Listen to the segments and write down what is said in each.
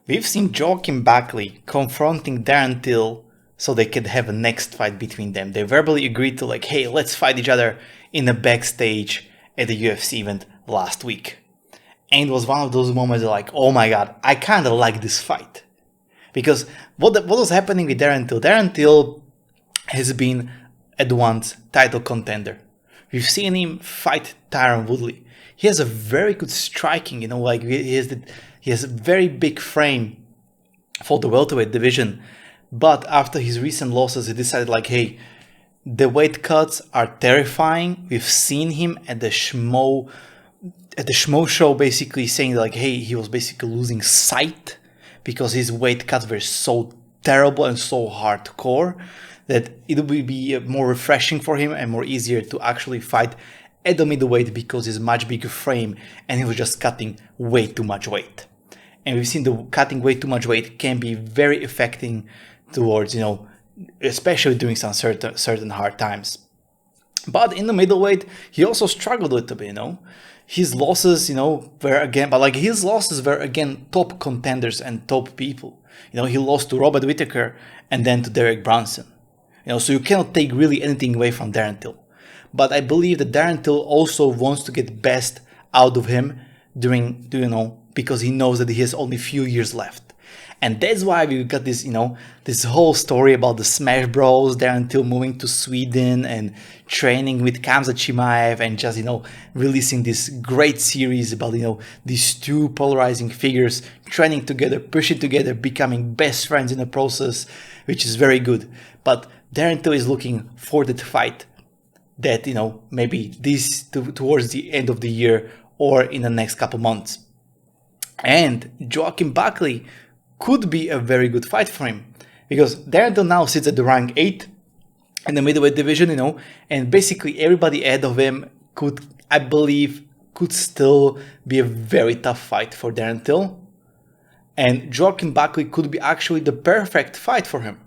We've seen Joaquin Buckley confronting Darren Till so they could have a next fight between them. They verbally agreed to like, hey, let's fight each other in a backstage at the UFC event last week. And it was one of those moments like, oh my god, I kind of like this fight. Because what was happening with Darren Till? Darren Till has been at once title contender. We've seen him fight Tyron Woodley. He has a very good striking, like he has a very big frame for the welterweight division. But after his recent losses, he decided like, hey, the weight cuts are terrifying. We've seen him at the Schmo show basically saying like, hey, he was basically losing sight because his weight cuts were so terrible and so hardcore that it would be more refreshing for him and more easier to actually fight at the middleweight because he's a much bigger frame and he was just cutting way too much weight. And we've seen the cutting way too much weight can be very affecting towards, especially during some certain hard times. But in the middleweight, he also struggled a little bit, His losses, were again top contenders and top people. He lost to Robert Whittaker and then to Derek Brunson. So you cannot take really anything away from Darren Till. But I believe that Darren Till also wants to get best out of him because he knows that he has only few years left. And that's why we got this, this whole story about the Smash Bros, Darren Till moving to Sweden and training with Khamzat Chimaev and just, releasing this great series about, these two polarizing figures training together, pushing together, becoming best friends in the process, which is very good. But Darren Till is looking for that fight that, maybe towards the end of the year or in the next couple months. And Joaquin Buckley could be a very good fight for him because Darren Till now sits at the rank 8 in the middleweight division, and basically everybody ahead of him could still be a very tough fight for Darren Till. And Joaquin Buckley could be actually the perfect fight for him.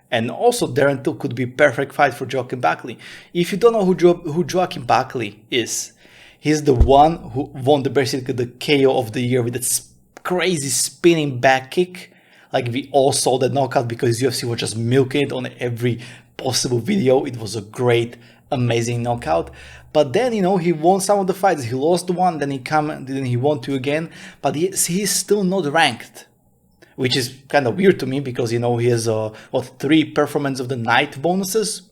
And also Darren Till could be a perfect fight for Joaquin Buckley. If you don't know who Joaquin Buckley is, he's the one who won basically the KO of the year with that crazy spinning back kick. Like we all saw that knockout because UFC was just milking it on every possible video. It was a great, amazing knockout. But then, he won some of the fights. He lost one, then he won two again. But he's still not ranked, which is kind of weird to me because, he has 3 performance of the night bonuses,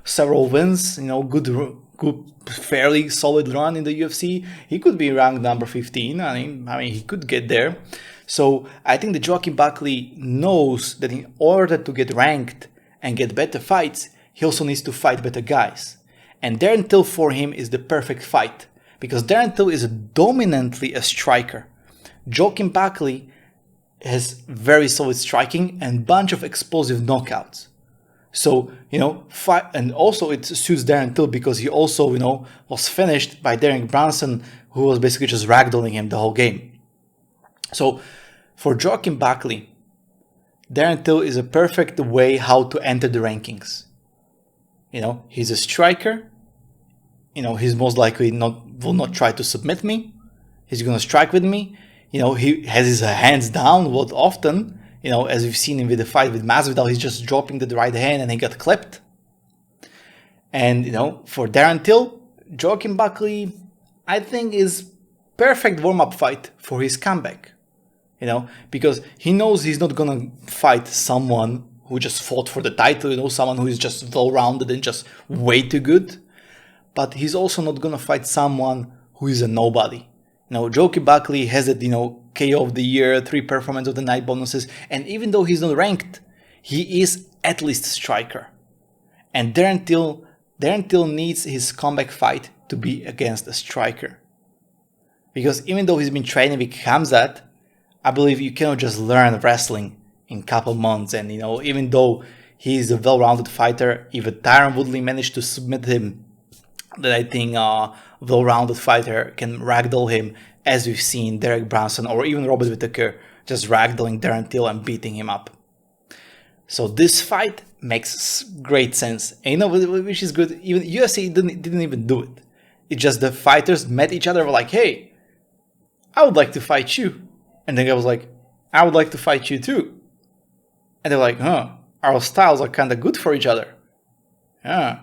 several wins, good, fairly solid run in the UFC. He could be ranked number 15. I mean, he could get there. So I think that Joaquin Buckley knows that in order to get ranked and get better fights, he also needs to fight better guys. And Darren Till for him is the perfect fight because Darren Till is dominantly a striker. Joaquin Buckley has very solid striking and bunch of explosive knockouts. So, fight, and also it suits Darren Till because he also, was finished by Derek Brunson, who was basically just ragdolling him the whole game. So, for Joaquin Buckley, Darren Till is a perfect way how to enter the rankings. He's a striker. He's most likely will not try to submit me. He's going to strike with me. He has his hands down often. As we've seen him with the fight with Masvidal, he's just dropping the right hand and he got clipped. And, for Darren Till, Joaquin Buckley, I think is perfect warm-up fight for his comeback. Because he knows he's not going to fight someone who just fought for the title, someone who is just well-rounded and just way too good. But he's also not going to fight someone who is a nobody. Joaquin Buckley has that, KO of the year, 3 performance of the night bonuses. And even though he's not ranked, he is at least a striker. And Darren Till needs his comeback fight to be against a striker. Because even though he's been training with Khamzat, I believe you cannot just learn wrestling in a couple months. And, even though he's a well-rounded fighter, if Tyron Woodley managed to submit him, then I think a well-rounded fighter can ragdoll him, as we've seen Derek Brunson or even Robert Whittaker just ragdolling Darren Till and beating him up. So this fight makes great sense. And which is good. Even UFC didn't even do it. It's just the fighters met each other, were like, hey, I would like to fight you. And the guy was like, I would like to fight you too. And they're like, our styles are kind of good for each other. Yeah.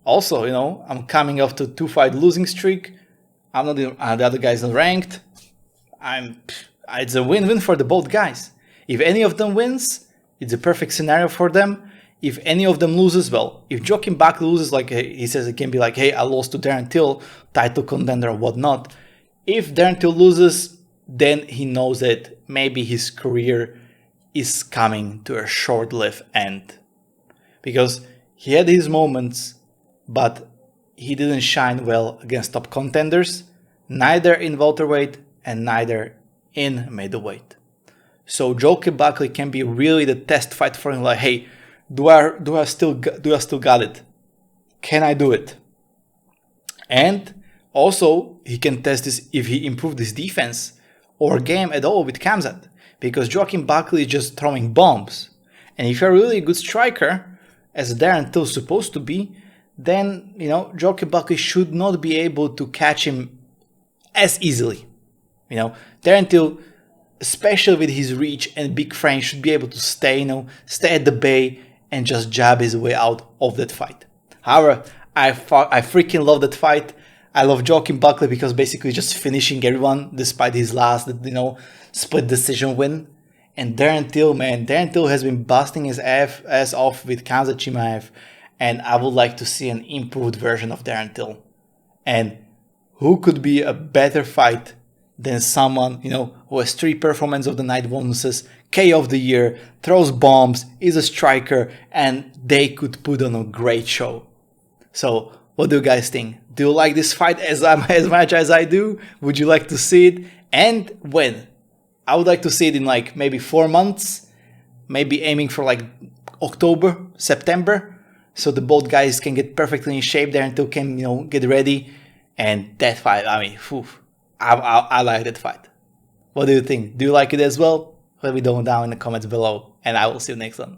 Also, I'm coming off the 2-fight losing streak. I'm not the other guy's not ranked. It's a win-win for the both guys. If any of them wins, it's a perfect scenario for them. If any of them loses, well, if Joaquin Buckley loses, like he says, it can be like, hey, I lost to Darren Till, title contender or whatnot. If Darren Till loses, then he knows that maybe his career is coming to a short-lived end. Because he had his moments, but he didn't shine well against top contenders, neither in welterweight and neither in middleweight. So Joaquin Buckley can be really the test fight for him. Like, hey, do I still got it? Can I do it? And also he can test this if he improved his defense or game at all with Khamzat, because Joaquin Buckley is just throwing bombs. And if you're really a good striker, as Darren Till is supposed to be, then Joaquin Buckley should not be able to catch him as easily. Darren Till, especially with his reach and big frame, should be able to stay at the bay and just jab his way out of that fight. However, I freaking love that fight. I love Joaquin Buckley because basically just finishing everyone despite his last, split decision win. And Darren Till has been busting his ass off with Khamzat Chimaev, and I would like to see an improved version of Darren Till. And who could be a better fight than someone, who has 3 performance of the night bonuses, KO of the year, throws bombs, is a striker, and they could put on a great show. So, what do you guys think? Do you like this fight as much as I do? Would you like to see it? And when? I would like to see it in maybe 4 months, maybe aiming for October, September, so the both guys can get perfectly in shape there until can get ready. And that fight, I like that fight. What do you think? Do you like it as well? Let me know down in the comments below, and I will see you next one.